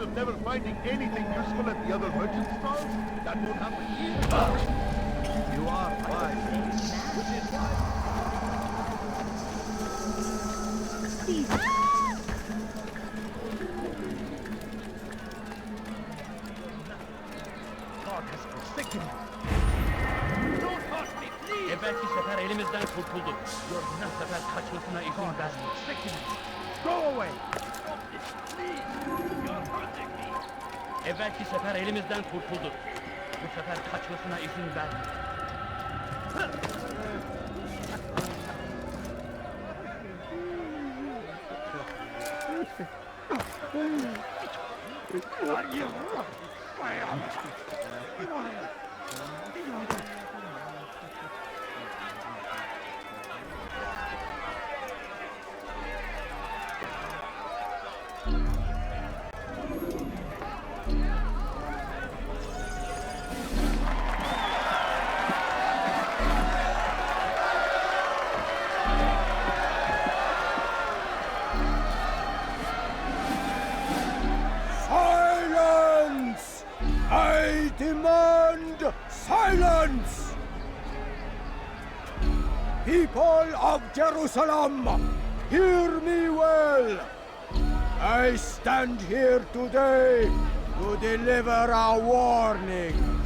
of never finding anything useful at the other merchant stalls? That won't happen here. You are wise. Which is why... God has forsaken me. Don't hurt me, please! Evvelki sefer elimizden kurtulduk. Yorgunlar sefer kaçmasına izin vermiyor. Go away! Evvelki sefer elimizden kurtulduk. Bu sefer kaçmasına izin vermiyor. I demand silence! People of Jerusalem, hear me well! I stand here today to deliver a warning.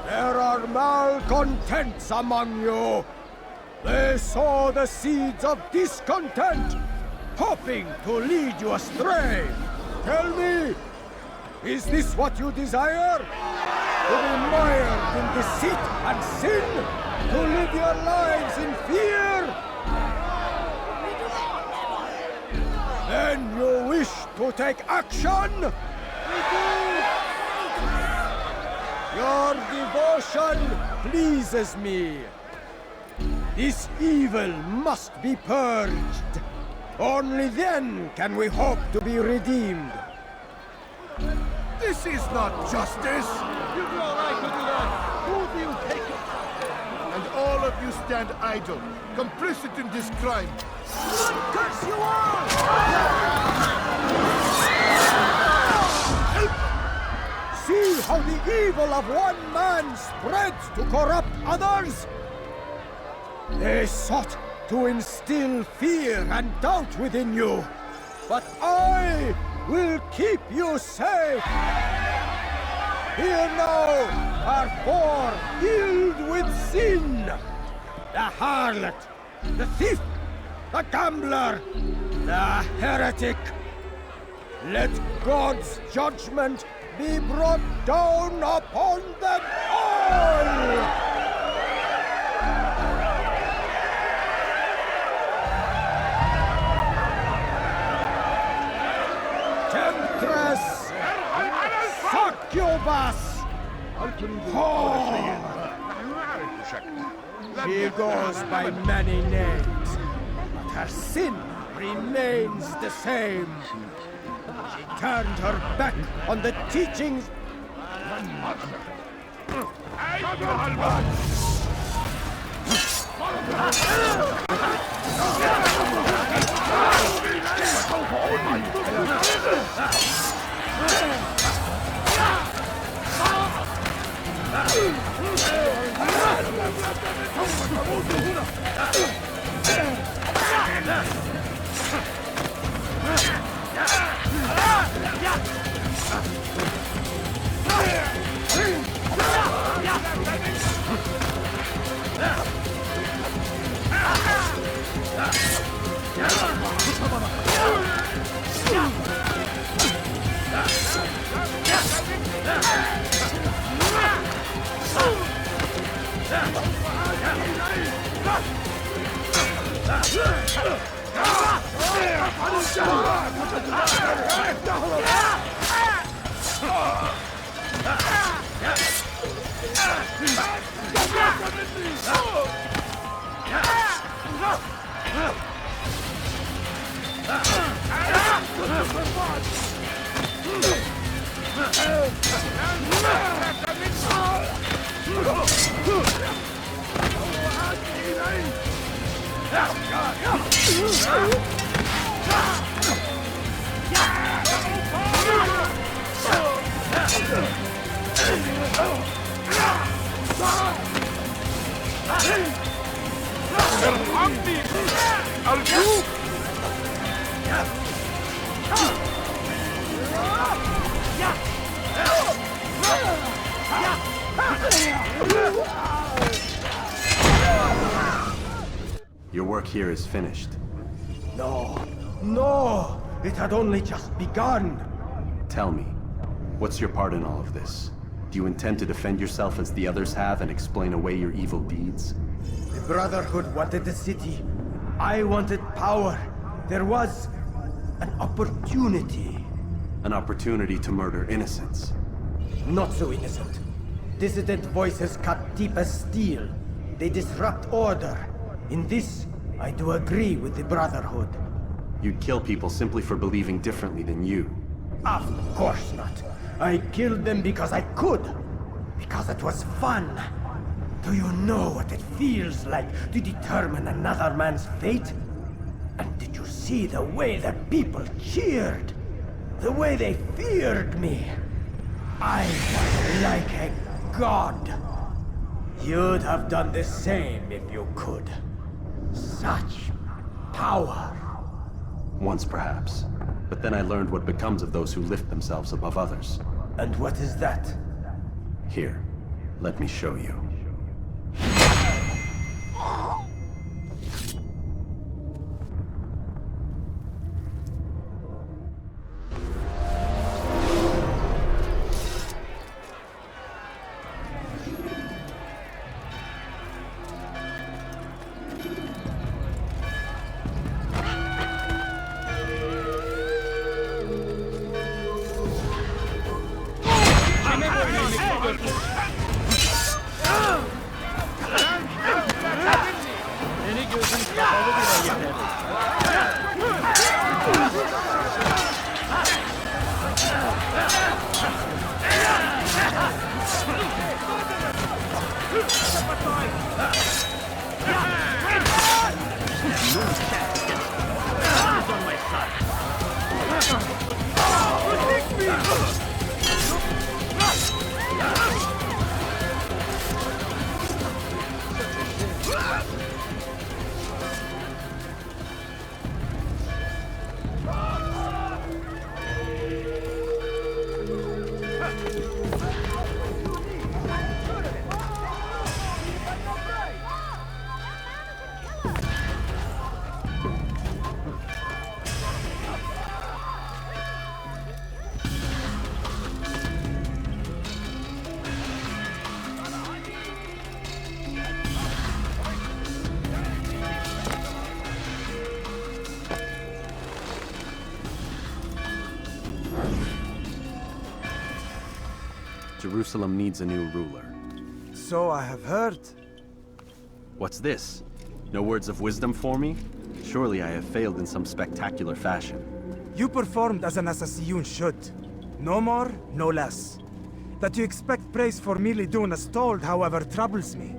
There are malcontents among you. They sow the seeds of discontent, hoping to lead you astray. Tell me, is this what you desire? To be mired in deceit and sin? To live your lives in fear? Then you wish to take action? We do! Your devotion pleases me. This evil must be purged. Only then can we hope to be redeemed. This is not justice! You've no right to do that! Who do you take it? And all of you stand idle, complicit in this crime. Curse you all! See how the evil of one man spreads to corrupt others? They sought to instill fear and doubt within you, but I will keep you safe. Here now are four filled with sin. The harlot, the thief, the gambler, the heretic. Let God's judgment be brought down upon them all! Temptress! Succubus! Whore! She goes by many names, but her sin remains the same. She turned her back on the teachings... I'll do! Your work here is finished. No, no! It had only just begun! Tell me, what's your part in all of this? Do you intend to defend yourself as the others have and explain away your evil deeds? The Brotherhood wanted the city. I wanted power. There was an opportunity. An opportunity to murder innocents. Not so innocent. Dissident voices cut deep as steel. They disrupt order. In this, I do agree with the Brotherhood. You'd kill people simply for believing differently than you. Of course not. I killed them because I could. Because it was fun. Do you know what it feels like to determine another man's fate? And did you see the way the people cheered? The way they feared me? I was like a god. You'd have done the same if you could. Such power. Once perhaps. But then I learned what becomes of those who lift themselves above others. And what is that? Here, let me show you. Jerusalem needs a new ruler. So I have heard. What's this? No words of wisdom for me? Surely I have failed in some spectacular fashion. You performed as an assassin should. No more, no less. That you expect praise for merely doing as told, however, troubles me.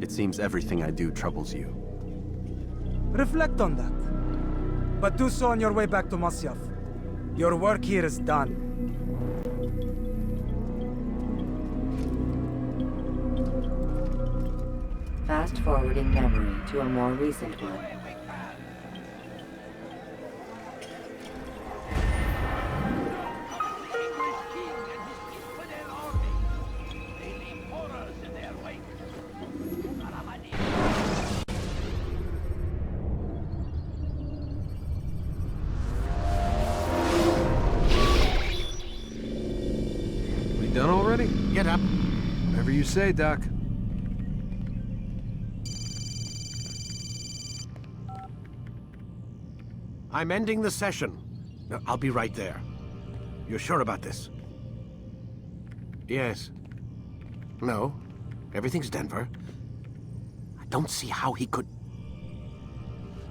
It seems everything I do troubles you. Reflect on that. But do so on your way back to Masyaf. Your work here is done. Fast forwarding memory to a more recent one. We done already? Get up. Whatever you say, Doc. I'm ending the session. No, I'll be right there. You're sure about this? Yes. No. Everything's Denver. I don't see how he could...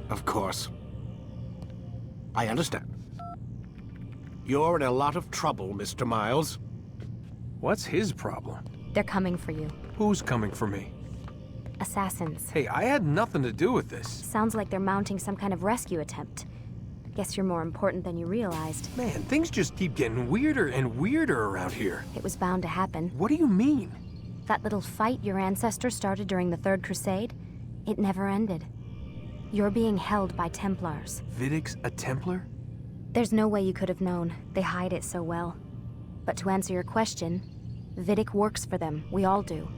Of course. I understand. You're in a lot of trouble, Mr. Miles. What's his problem? They're coming for you. Who's coming for me? Assassins. Hey, I had nothing to do with this. Sounds like they're mounting some kind of rescue attempt. Guess you're more important than you realized. Man, things just keep getting weirder and weirder around here. It was bound to happen. What do you mean? That little fight your ancestors started during the Third Crusade? It never ended. You're being held by Templars. Vidic's a Templar? There's no way you could have known. They hide it so well. But to answer your question, Vidic works for them. We all do.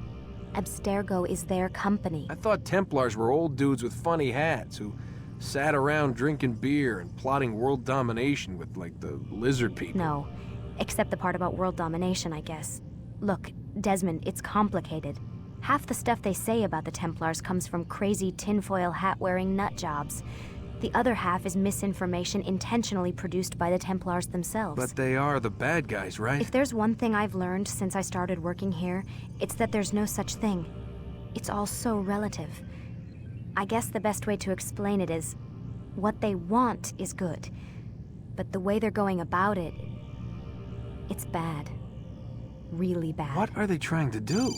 Abstergo is their company. I thought Templars were old dudes with funny hats who sat around drinking beer and plotting world domination with, like, the lizard people. No. Except the part about world domination, I guess. Look, Desmond, it's complicated. Half the stuff they say about the Templars comes from crazy tinfoil hat-wearing nutjobs. The other half is misinformation intentionally produced by the Templars themselves. But they are the bad guys, right? If there's one thing I've learned since I started working here, it's that there's no such thing. It's all so relative. I guess the best way to explain it is, what they want is good. But the way they're going about it, it's bad. Really bad. What are they trying to do?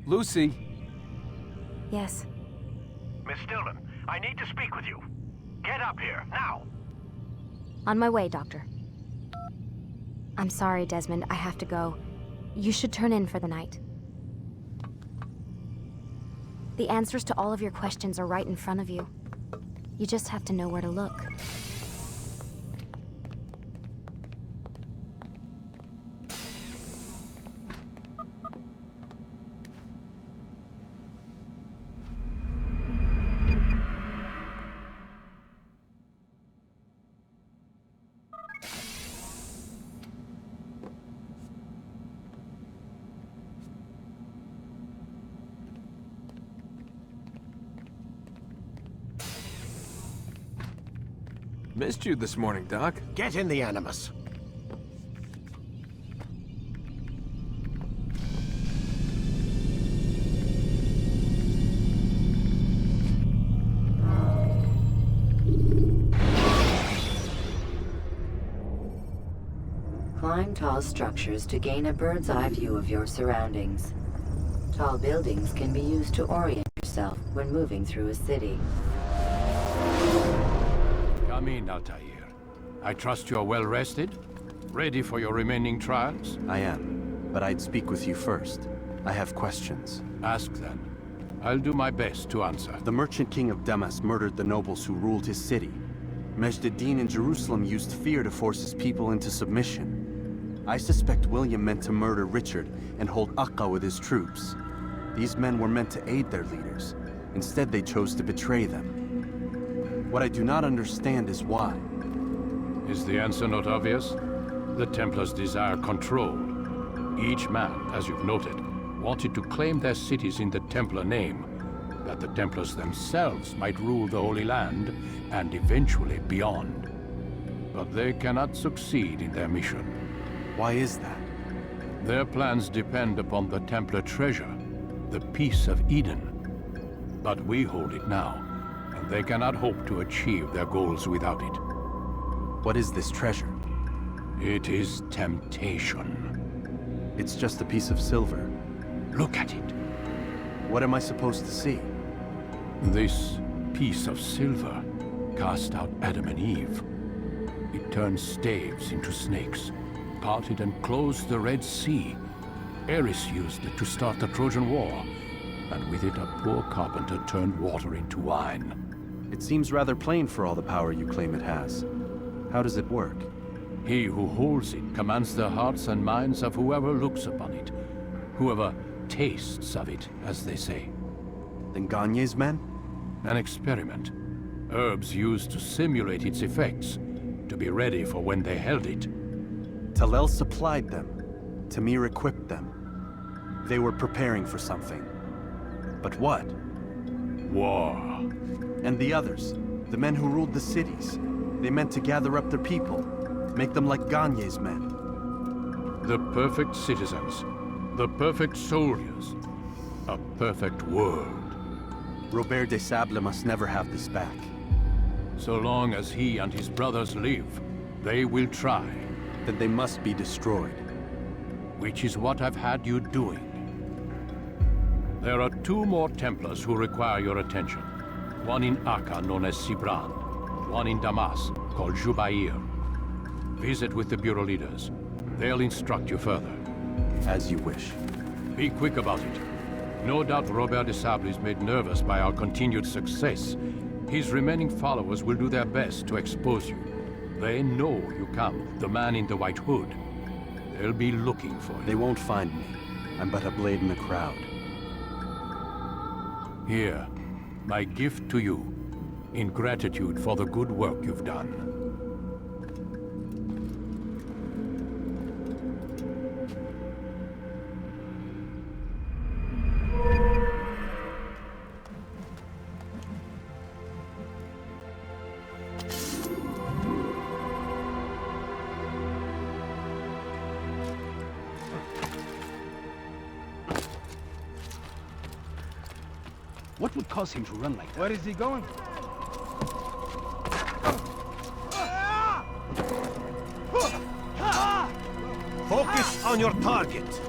Lucy? Yes. Miss Stillman, I need to speak with you. Get up here, now! On my way, Doctor. I'm sorry, Desmond. I have to go. You should turn in for the night. The answers to all of your questions are right in front of you. You just have to know where to look. Missed you this morning, Doc. Get in the Animus. Climb tall structures to gain a bird's-eye view of your surroundings. Tall buildings can be used to orient yourself when moving through a city. Come in, Altair. I trust you're well rested? Ready for your remaining trials? I am, but I'd speak with you first. I have questions. Ask then. I'll do my best to answer. The merchant king of Damas murdered the nobles who ruled his city. Majd Addin in Jerusalem used fear to force his people into submission. I suspect William meant to murder Richard and hold Akka with his troops. These men were meant to aid their leaders. Instead, they chose to betray them. What I do not understand is why. Is the answer not obvious? The Templars desire control. Each man, as you've noted, wanted to claim their cities in the Templar name, that the Templars themselves might rule the Holy Land, and eventually beyond. But they cannot succeed in their mission. Why is that? Their plans depend upon the Templar treasure, the Peace of Eden. But we hold it now. They cannot hope to achieve their goals without it. What is this treasure? It is temptation. It's just a piece of silver. Look at it. What am I supposed to see? This piece of silver cast out Adam and Eve. It turned staves into snakes, parted and closed the Red Sea. Ares used it to start the Trojan War, and with it a poor carpenter turned water into wine. It seems rather plain for all the power you claim it has. How does it work? He who holds it commands the hearts and minds of whoever looks upon it. Whoever tastes of it, as they say. Then Gagne's men? An experiment. Herbs used to simulate its effects, to be ready for when they held it. Talel supplied them. Tamir equipped them. They were preparing for something. But what? War. And the others, the men who ruled the cities, they meant to gather up their people, make them like Gagne's men. The perfect citizens, the perfect soldiers, a perfect world. Robert de Sable must never have this back. So long as he and his brothers live, they will try. Then they must be destroyed. Which is what I've had you doing. There are 2 more Templars who require your attention. One in Akka, known as Sibran. One in Damas, called Jubair. Visit with the Bureau leaders. They'll instruct you further. As you wish. Be quick about it. No doubt Robert de Sable is made nervous by our continued success. His remaining followers will do their best to expose you. They know you come, the man in the white hood. They'll be looking for you. They won't find me. I'm but a blade in the crowd. Here, my gift to you, in gratitude for the good work you've done. What would cause him to run like that? Where is he going? Focus on your target.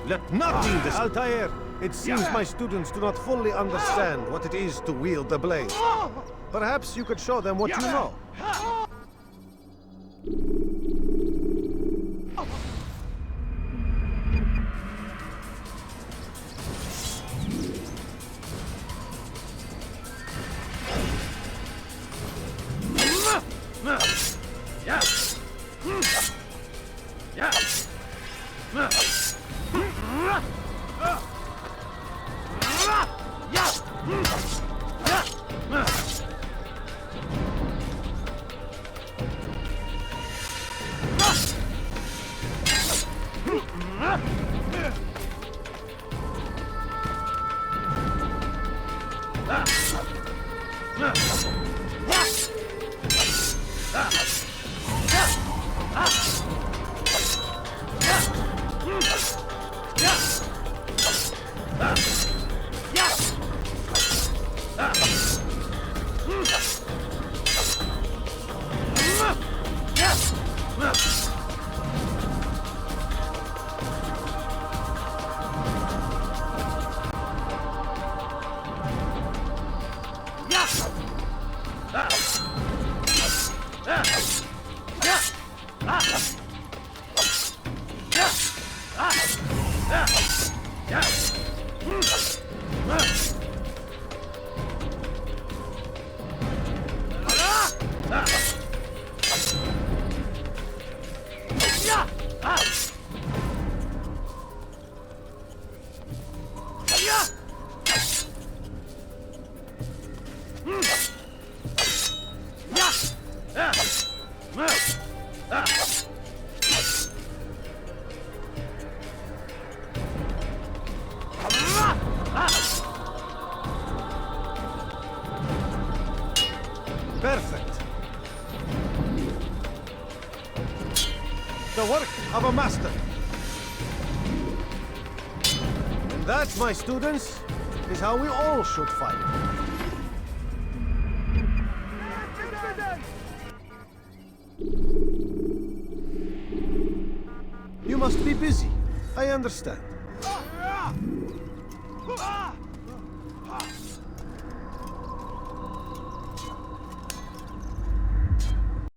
Let nothing Altair, it seems my students do not fully understand what it is to wield the blade. Perhaps you could show them what you know. Perfect. The work of a master. And that, my students, is how we all should fight. You must be busy. I understand.